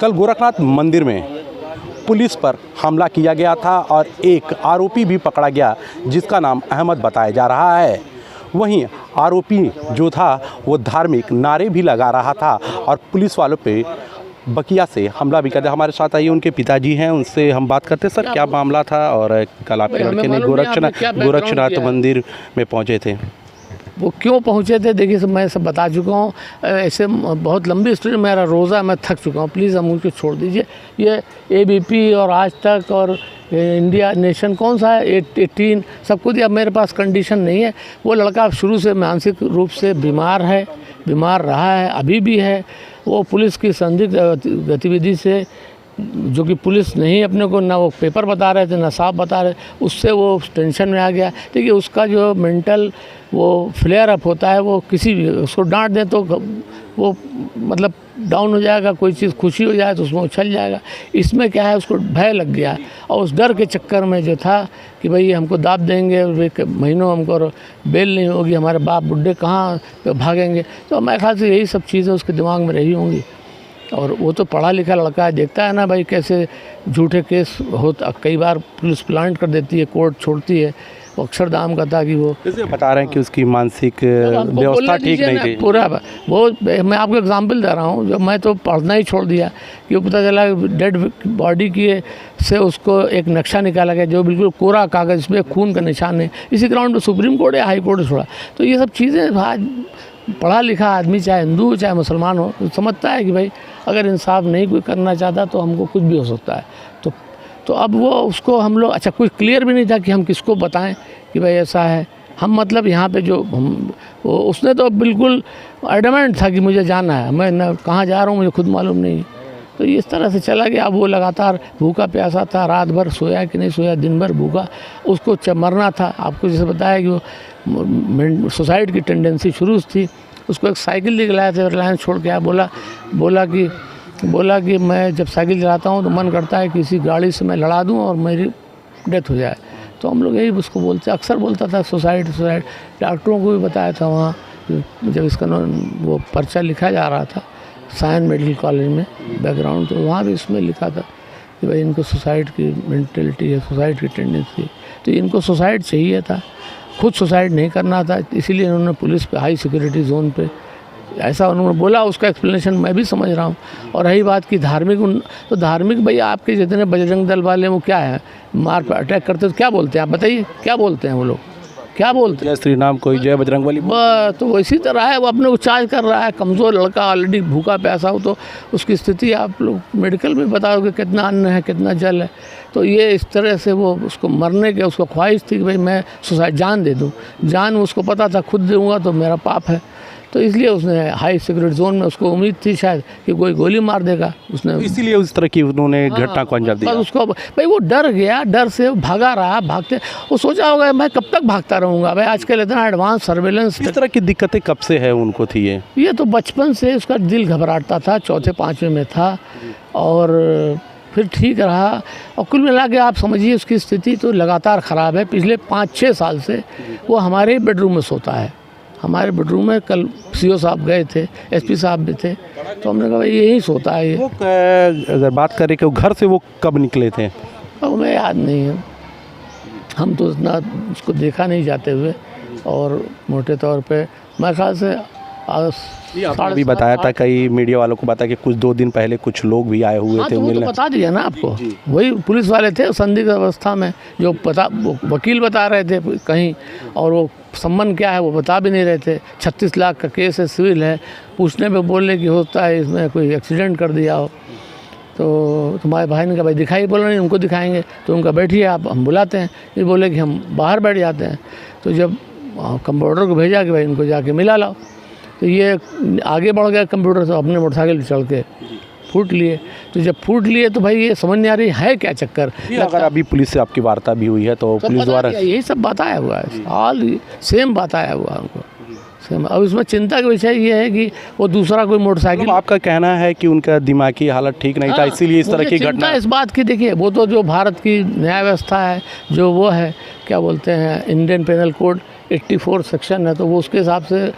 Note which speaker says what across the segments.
Speaker 1: कल गोरखनाथ मंदिर में पुलिस पर हमला किया गया था और एक आरोपी भी पकड़ा गया जिसका नाम अहमद बताया जा रहा है। वहीं आरोपी जो था वो धार्मिक नारे भी लगा रहा था और पुलिस वालों पे बकिया से हमला भी कर दिया। हमारे साथ आइए, उनके पिताजी हैं, उनसे हम बात करते हैं। सर, क्या मामला था और कल आपके लड़के ने गोरक्षनाथ मंदिर में पहुंचे थे,
Speaker 2: वो क्यों पहुँचे थे? देखिए, मैं सब बता चुका हूँ। ऐसे बहुत लंबी स्टोरी, मेरा रोज़ा, मैं थक चुका हूँ। प्लीज़ हम मुझको छोड़ दीजिए। ये ABP और आज तक और इंडिया नेशन कौन सा है, 18 सब कुछ, अब मेरे पास कंडीशन नहीं है। वो लड़का शुरू से मानसिक रूप से बीमार है, बीमार रहा है, अभी भी है। वो पुलिस की संदिग्ध गतिविधि से, जो कि पुलिस नहीं अपने को, ना वो पेपर बता रहे थे ना साफ बता रहे, उससे वो टेंशन में आ गया। देखिए, उसका जो मेंटल वो फ्लेयर अप होता है, वो किसी भी उसको डांट दें तो वो मतलब डाउन हो जाएगा। कोई चीज़ खुशी हो जाए तो उसमें उछल जाएगा। इसमें क्या है, उसको भय लग गया और उस डर के चक्कर में जो था कि भाई हमको दाब देंगे, महीनों हमको बेल नहीं होगी, हमारे बाप बुढ़े कहाँ भागेंगे। तो मेरे ख्याल से यही सब चीज़ें उसके दिमाग में रही होंगी। और वो तो पढ़ा लिखा लड़का है, देखता है ना भाई कैसे झूठे केस होता, कई बार पुलिस प्लांट कर देती है, कोर्ट छोड़ती है। वो अक्षरधाम का था कि वो
Speaker 1: जैसे बता रहे हैं कि उसकी मानसिक व्यवस्था ठीक नहीं थी
Speaker 2: पूरा। वो मैं आपको एग्जांपल दे रहा हूँ, जब मैं तो पढ़ना ही छोड़ दिया कि वो पता चला डेड बॉडी की से उसको एक नक्शा निकाला गया जो बिल्कुल कोरा कागज़, इसमें खून का निशान है। इसी ग्राउंड पर सुप्रीम कोर्ट या हाई कोर्ट छोड़ा। तो ये सब चीज़ें आज पढ़ा लिखा आदमी, चाहे हिंदू हो चाहे मुसलमान हो, तो समझता है कि भाई अगर इंसाफ नहीं कोई करना चाहता तो हमको कुछ भी हो सकता है। तो अब वो उसको हम लोग, अच्छा, कुछ क्लियर भी नहीं था कि हम किसको बताएं कि भाई ऐसा है। हम मतलब यहाँ पे जो हम वो उसने तो बिल्कुल एडमेंट था कि मुझे जाना है, मैं न कहाँ जा रहा हूँ मुझे खुद मालूम नहीं। तो इस तरह से चला गया। अब वो लगातार भूखा प्यासा था, रात भर सोया कि नहीं सोया, दिन भर भूखा। उसको मरना था। आपको जैसे बताया कि वो सुसाइड की टेंडेंसी शुरू थी। उसको एक साइकिल दिखलाया था, रिलायंस छोड़ के आया। बोला कि मैं जब साइकिल चलाता हूँ तो मन करता है किसी गाड़ी से मैं लड़ा दूँ और मेरी डेथ हो जाए। तो हम लोग यही उसको बोलते, अक्सर बोलता था सुसाइड। डॉक्टरों को भी बताया था वहाँ, जब इसका वो पर्चा लिखा जा रहा था साइन मेडिकल कॉलेज में बैकग्राउंड, तो वहाँ भी इसमें लिखा था कि भाई इनको सुसाइड की मेंटलिटी है, सुसाइड की टेंडेंसी। तो इनको सुसाइड चाहिए था, खुद सुसाइड नहीं करना था। इसीलिए उन्होंने पुलिस पे हाई सिक्योरिटी जोन पे ऐसा उन्होंने बोला। उसका एक्सप्लेनेशन मैं भी समझ रहा हूँ। और रही बात की धार्मिक, तो धार्मिक भाई आपके जितने बजरंग दल वाले वो क्या है, मार पर अटैक करते तो क्या बोलते हैं आप बताइए, क्या बोलते हैं वो लोग, क्या बोलते हैं?
Speaker 1: जय श्री राम, कोई जय बजरंग बली।
Speaker 2: तो वो इसी तरह है, वो अपने को चार्ज कर रहा है। कमज़ोर लड़का ऑलरेडी भूखा प्यासा हो तो उसकी स्थिति आप लोग मेडिकल में बताओगे कितना अन्न है कितना जल है। तो ये इस तरह से वो उसको मरने के, उसको ख्वाहिश थी कि भाई मैं सुसाइड जान दे दूँ। जान उसको पता था खुद दूँगा तो मेरा पाप है। तो इसलिए उसने हाई सिक्योरिटी जोन में, उसको उम्मीद थी शायद कि कोई गोली मार देगा उसने,
Speaker 1: इसीलिए उस तरह की उन्होंने घटना को अंजाम दिया।
Speaker 2: बस उसको भाई वो डर गया, डर से भागा रहा। भागते वो सोचा होगा मैं कब तक भागता रहूँगा भाई, आजकल इतना एडवांस सर्वेलेंस।
Speaker 1: इस तरह की दिक्कतें कब से है उनको थी? ये
Speaker 2: तो बचपन से उसका दिल घबराता था, चौथे पाँचवें में था और फिर ठीक रहा। और कुल मिला के आप समझिए उसकी स्थिति तो लगातार ख़राब है। पिछले 5-6 साल से वो हमारे बेडरूम में सोता है। हमारे बेडरूम में कल CO साहब गए थे, SP साहब भी थे, तो हमने कहा भाई यही सोता है ये।
Speaker 1: वो अगर बात करें कि घर से वो कब निकले थे?
Speaker 2: अब हमें याद नहीं है, हम तो इतना उसको देखा नहीं जाते हुए। और मोटे तौर पे मेरे ख्याल से
Speaker 1: आपने भी बताया था, कई मीडिया वालों को बताया कि कुछ 2 दिन पहले कुछ लोग भी आए हुए थे।
Speaker 2: वो तो बता दिया ना आपको, वही पुलिस वाले थे संदिग्ध अवस्था में, जो वकील बता रहे थे कहीं, और वो संबंध क्या है वो बता भी नहीं रहे थे। 36 लाख का केस है, सिविल है। पूछने पे बोले कि होता है इसमें कोई एक्सीडेंट कर दिया हो। तो तुम्हारे भाई ने कहा भाई दिखाई, बोला नहीं उनको दिखाएंगे। तो उनका बैठिए आप, हम बुलाते हैं। ये बोले कि हम बाहर बैठ जाते हैं। तो जब कंप्यूटर को भेजा कि भाई इनको जाके मिला लाओ, तो ये आगे बढ़ गया कंप्यूटर से, अपने मोटरसाइकिल चढ़ के फूट लिए। तो जब फूट लिए तो भाई ये समझ नहीं आ रही है क्या चक्कर।
Speaker 1: अगर अभी पुलिस से आपकी वार्ता भी हुई है तो पुलिस द्वारा
Speaker 2: यही सब बताया हुआ है, ऑल सेम बताया हुआ है उनको सेम। अब इसमें चिंता का विषय ये है कि वो दूसरा कोई मोटरसाइकिल,
Speaker 1: तो आपका कहना है कि उनका दिमागी हालत ठीक नहीं था, इसीलिए इस तरह की घटना।
Speaker 2: इस बात की देखिए, वो तो जो भारत की न्याय व्यवस्था है, जो वो है क्या बोलते हैं इंडियन पेनल कोड 84 सेक्शन है, तो वो उसके हिसाब से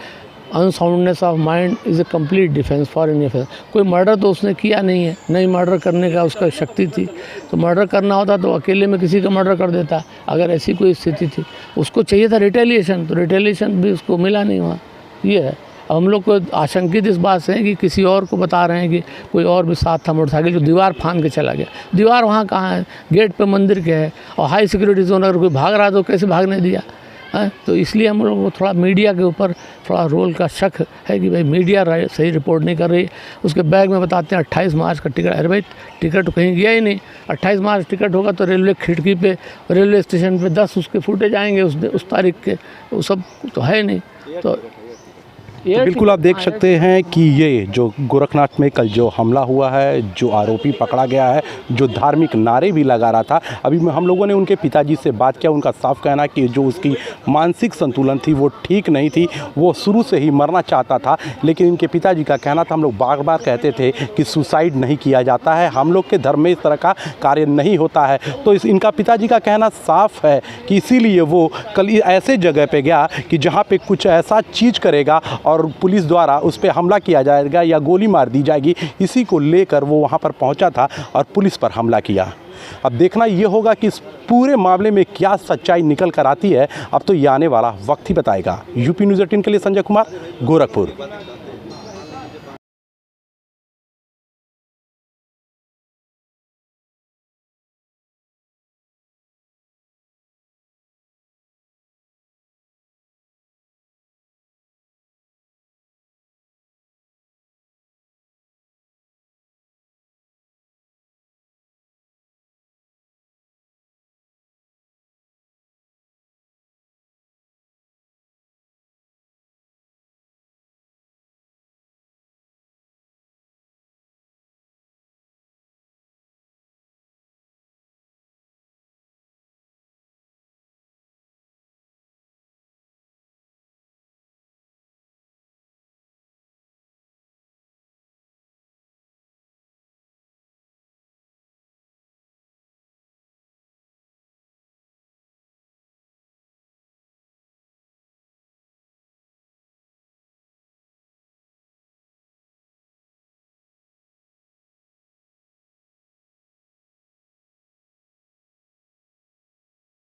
Speaker 2: unsoundness of mind is a complete defence for any offence. कोई मर्डर तो उसने किया नहीं है, नहीं मर्डर करने का उसका शक्ति थी। तो मर्डर करना होता तो अकेले में किसी का मर्डर कर देता, अगर ऐसी कोई स्थिति थी। उसको चाहिए था रिटेलिएशन, तो रिटेलिएशन भी उसको मिला नहीं वहाँ। ये है। अब हम लोग को आशंकित इस बात से है कि किसी और को बता रहे हैं कि कोई और भी साथ था मोटरसाइकिल, जो दीवार फांद के चला गया। दीवार वहाँ कहाँ है? गेट पे मंदिर के है, और हाई सिक्योरिटी जोन, अगर कोई भाग रहा तो कैसे भागने दिया है? तो इसलिए हम लोग को थोड़ा मीडिया के ऊपर थोड़ा रोल का शक है कि भाई मीडिया सही रिपोर्ट नहीं कर रही। उसके बैग में बताते हैं 28 मार्च का टिकट। अरे भाई टिकट तो कहीं गया ही नहीं। 28 मार्च टिकट होगा तो रेलवे खिड़की पे, रेलवे स्टेशन पे 10 उसके फुटेज आएंगे उस तारीख के, वो सब तो है नहीं। तो
Speaker 1: तो बिल्कुल आप देख सकते हैं कि ये जो गोरखनाथ में कल जो हमला हुआ है, जो आरोपी पकड़ा गया है, जो धार्मिक नारे भी लगा रहा था, अभी हम लोगों ने उनके पिताजी से बात किया। उनका साफ कहना कि जो उसकी मानसिक संतुलन थी वो ठीक नहीं थी, वो शुरू से ही मरना चाहता था। लेकिन इनके पिताजी का कहना था, हम लोग बार बार कहते थे कि सुसाइड नहीं किया जाता है, हम लोग के धर्म में इस तरह का कार्य नहीं होता है। तो इनका पिताजी का कहना साफ है कि इसीलिए वो कल ऐसे जगह पे गया कि जहाँ पे कुछ ऐसा चीज़ करेगा और पुलिस द्वारा उस पर हमला किया जाएगा या गोली मार दी जाएगी, इसी को लेकर वो वहाँ पर पहुँचा था और पुलिस पर हमला किया। अब देखना ये होगा कि इस पूरे मामले में क्या सच्चाई निकल कर आती है। अब तो ये आने वाला वक्त ही बताएगा। यूपी न्यूज़ 18 के लिए संजय कुमार, गोरखपुर।